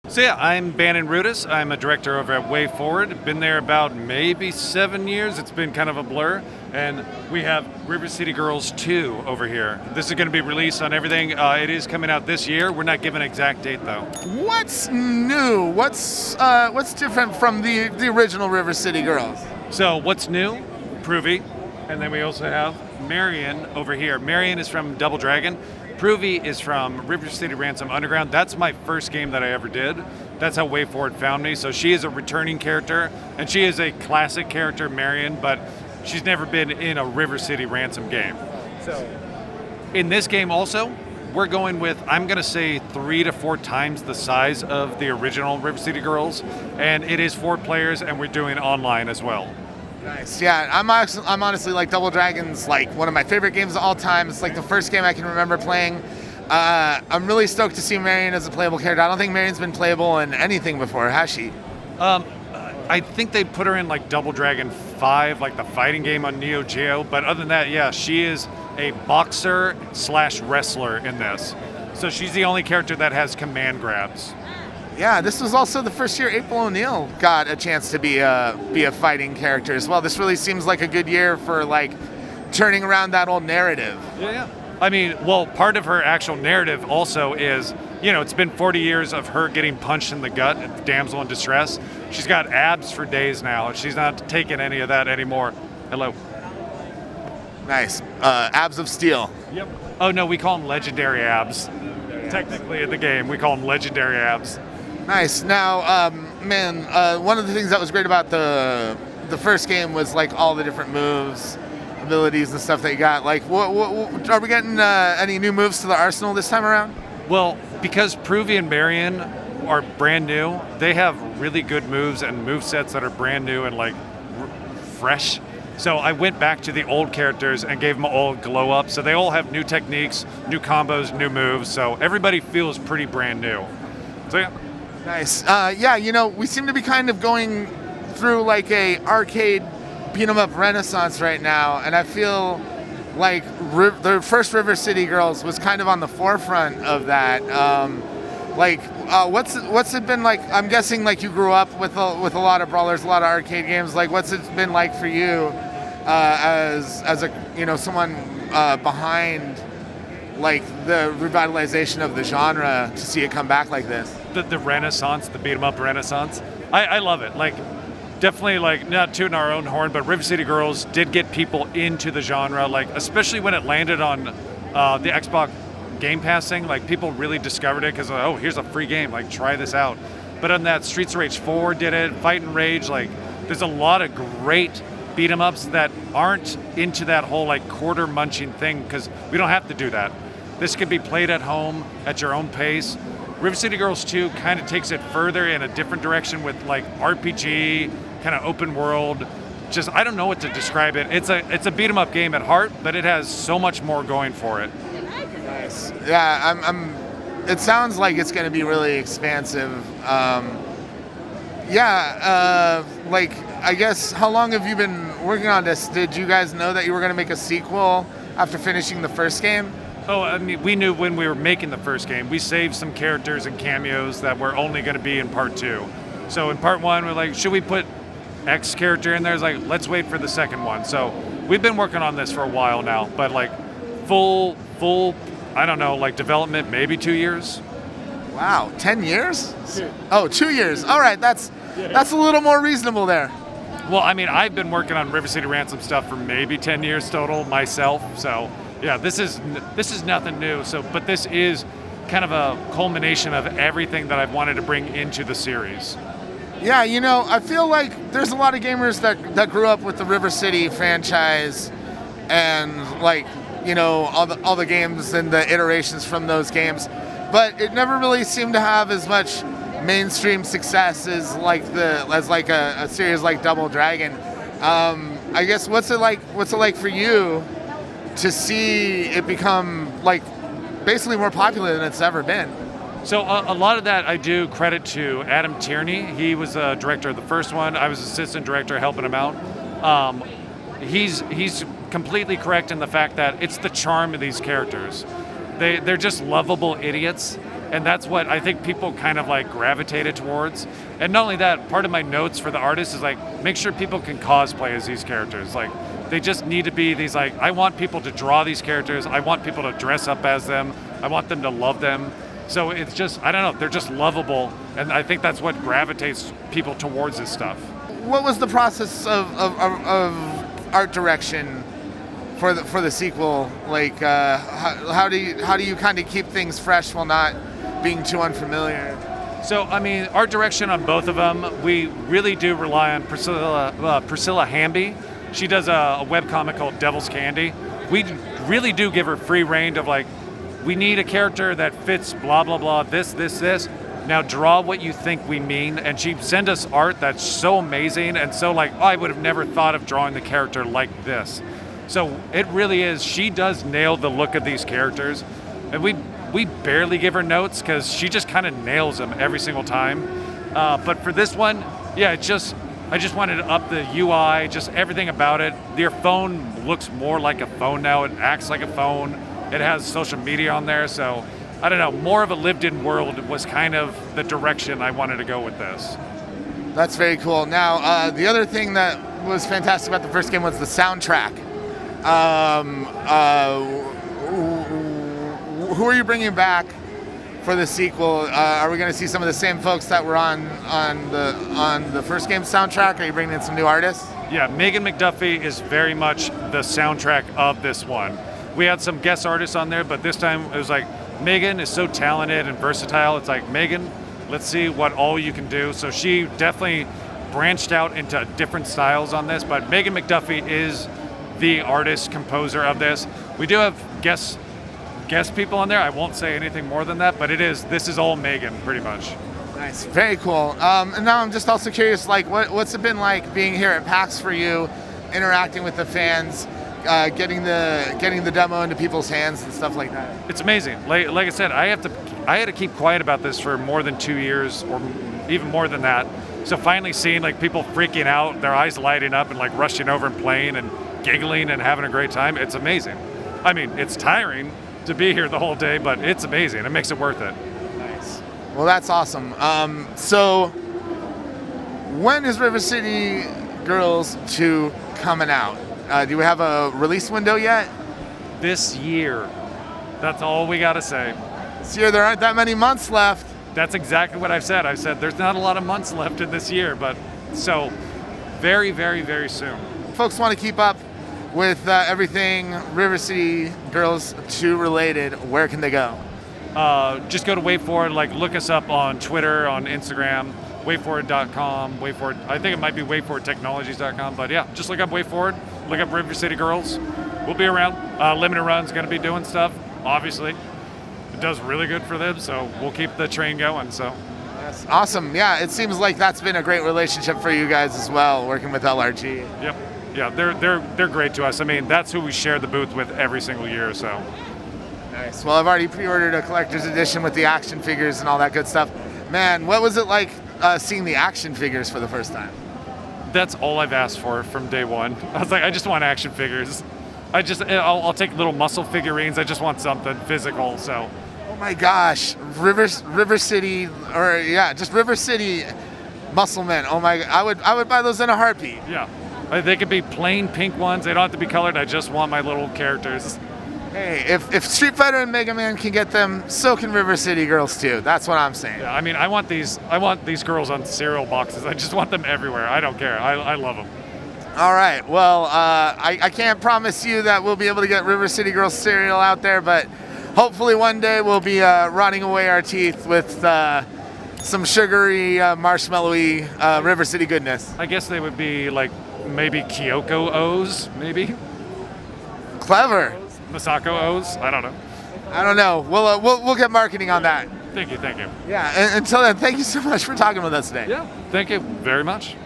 So yeah, I'm Bannon Rudis. I'm a director over at WayForward. Been there about maybe 7 years. It's been kind of a blur. And we have River City Girls 2 over here. This is going to be released on everything. It is coming out this year. We're not giving an exact date though. What's new? What's different from the original River City Girls? So what's new? Provy. And then we also have Marion over here. Marion is from Double Dragon. Provy is from River City Ransom Underground. That's my first game that I ever did. That's how WayForward found me. So she is a returning character, and she is a classic character, Marion, but she's never been in a River City Ransom game. So in this game also, we're going with, I'm going to say 3 to 4 times the size of the original River City Girls, and it is 4 players, and we're doing online as well. Nice. Yeah, I'm honestly like Double Dragon's like one of my favorite games of all time. It's like the first game I can remember playing. I'm really stoked to see Marion as a playable character. I don't think Marion's been playable in anything before, has she? I think they put her in like Double Dragon 5, like the fighting game on Neo Geo. But other than that, yeah, she is a boxer/wrestler in this. So she's the only character that has command grabs. Yeah, this was also the first year April O'Neil got a chance to be a fighting character as well. This really seems like a good year for like turning around that old narrative. Yeah. I mean, well, part of her actual narrative also is, it's been 40 years of her getting punched in the gut, damsel in distress. She's got abs for days now. She's not taking any of that anymore. Hello. Nice. Abs of steel. Yep. Oh, no, we call them legendary abs. Technically in the game, we call them legendary abs. Nice. Now, one of the things that was great about the first game was like all the different moves, abilities, and stuff that you got. Like, what are we getting any new moves to the arsenal this time around? Well, because Provy and Marion are brand new, they have really good moves and move sets that are brand new and like fresh. So I went back to the old characters and gave them all glow up. So they all have new techniques, new combos, new moves. So everybody feels pretty brand new. So yeah. Nice. We seem to be kind of going through like a arcade beat 'em up renaissance right now, and I feel like the first River City Girls was kind of on the forefront of that. What's it been like? I'm guessing like you grew up with a lot of brawlers, a lot of arcade games. Like, what's it been like for you as a someone behind like the revitalization of the genre to see it come back like this? The renaissance, the beat 'em up renaissance. I love it. Like, definitely, like, not tooting our own horn, but River City Girls did get people into the genre, like, especially when it landed on the Xbox Game Pass thing. Like, people really discovered it because, oh, here's a free game, like, try this out. But on that, Streets of Rage 4 did it, Fight and Rage, like, there's a lot of great beat 'em ups that aren't into that whole, like, quarter munching thing, because we don't have to do that. This could be played at home at your own pace. River City Girls 2 kind of takes it further in a different direction with like RPG, kind of open world. Just, I don't know what to describe it. It's a beat 'em up game at heart, but it has so much more going for it. Nice. Yeah, it sounds like it's going to be really expansive. I guess, how long have you been working on this? Did you guys know that you were going to make a sequel after finishing the first game? Oh, I mean, we knew when we were making the first game. We saved some characters and cameos that were only going to be in part 2. So in part 1, we're like, should we put X character in there? It's like, let's wait for the second one. So we've been working on this for a while now, but like full, I don't know, like development, maybe 2 years. Wow, 10 years? Oh, 2 years. All right, that's a little more reasonable there. Well, I mean, I've been working on River City Ransom stuff for maybe 10 years total myself, so yeah, this is nothing new. So, but this is kind of a culmination of everything that I've wanted to bring into the series. Yeah, I feel like there's a lot of gamers that grew up with the River City franchise and like, all the games and the iterations from those games, but it never really seemed to have as much mainstream success as a series like Double Dragon. I guess what's it like for you to see it become like basically more popular than it's ever been? So a lot of that I do credit to Adam Tierney. He was the director of the first one. I was assistant director helping him out. He's completely correct in the fact that it's the charm of these characters. They're just lovable idiots And that's what I think people kind of like gravitated towards. And not only that, part of my notes for the artist is like, make sure people can cosplay as these characters. Like, they just need to be these, like, I want people to draw these characters. I want people to dress up as them. I want them to love them. So it's just, I don't know, they're just lovable. And I think that's what gravitates people towards this stuff. What was the process of art direction for the sequel? Like, how do you kind of keep things fresh while not being too unfamiliar? So, I mean, art direction on both of them, we really do rely on Priscilla Hamby. She does a webcomic called Devil's Candy. We really do give her free reign of like, we need a character that fits blah, blah, blah, this. Now draw what you think we mean. And she sent us art that's so amazing and so like, oh, I would have never thought of drawing the character like this. So it really is, she does nail the look of these characters. And we barely give her notes because she just kind of nails them every single time. But for this one, yeah, I just wanted to up the UI, just everything about it. Your phone looks more like a phone now. It acts like a phone. It has social media on there. So I don't know, more of a lived-in world was kind of the direction I wanted to go with this. That's very cool. Now, the other thing that was fantastic about the first game was the soundtrack. Who are you bringing back for the sequel? Are we going to see some of the same folks that were on the first game's soundtrack? Are you bringing in some new artists? Yeah, Megan McDuffie is very much the soundtrack of this one. We had some guest artists on there, but this time it was like, Megan is so talented and versatile. It's like, Megan, let's see what all you can do. So she definitely branched out into different styles on this, but Megan McDuffie is the artist, composer of this. We do have guest people on there. I won't say anything more than that, but this is all Megan, pretty much. Nice, very cool. And now I'm just also curious, like, what's it been like being here at PAX for you, interacting with the fans, getting the demo into people's hands and stuff like that? It's amazing. Like I said, I had to keep quiet about this for more than 2 years, or even more than that. So finally seeing like people freaking out, their eyes lighting up and like rushing over and playing and giggling and having a great time, it's amazing. I mean, it's tiring to be here the whole day, but it's amazing. It makes it worth it. Nice. Well, that's awesome. So when is River City Girls 2 coming out? Do we have a release window yet? This year. That's all we got to say. This year, there aren't that many months left. That's exactly what I've said. I've said there's not a lot of months left in this year, but so very, very, very soon. Folks want to keep up with everything River City Girls 2 related, where can they go? Just go to WayForward, like look us up on Twitter, on Instagram, WayForward.com, WayForward, I think it might be WayForwardTechnologies.com, but yeah, just look up WayForward, look up River City Girls. We'll be around. Limited Run's going to be doing stuff, obviously. It does really good for them, so we'll keep the train going. So that's awesome. Yeah, it seems like that's been a great relationship for you guys as well, working with LRG. Yep. Yeah, they're great to us. I mean, that's who we share the booth with every single year. So nice. Well, I've already pre-ordered a collector's edition with the action figures and all that good stuff. Man, what was it like seeing the action figures for the first time? That's all I've asked for from day one. I was like, I just want action figures. I'll take little muscle figurines. I just want something physical. So. Oh my gosh, River City, or yeah, just River City muscle men. Oh my, I would buy those in a heartbeat. Yeah. They could be plain pink ones. They don't have to be colored. I just want my little characters. Hey, if Street Fighter and Mega Man can get them, so can River City Girls too. That's what I'm saying. Yeah, I mean, I want these girls on cereal boxes. I just want them everywhere. I don't care. I love them. All right. Well, I can't promise you that we'll be able to get River City Girls cereal out there, but hopefully one day we'll be rotting away our teeth with some sugary, marshmallowy River City goodness. I guess they would be like maybe Kyoko O's, maybe. Clever. Masako O's. I don't know. I don't know. We'll get marketing on that. Thank you. Yeah. And until then, thank you so much for talking with us today. Yeah. Thank you very much.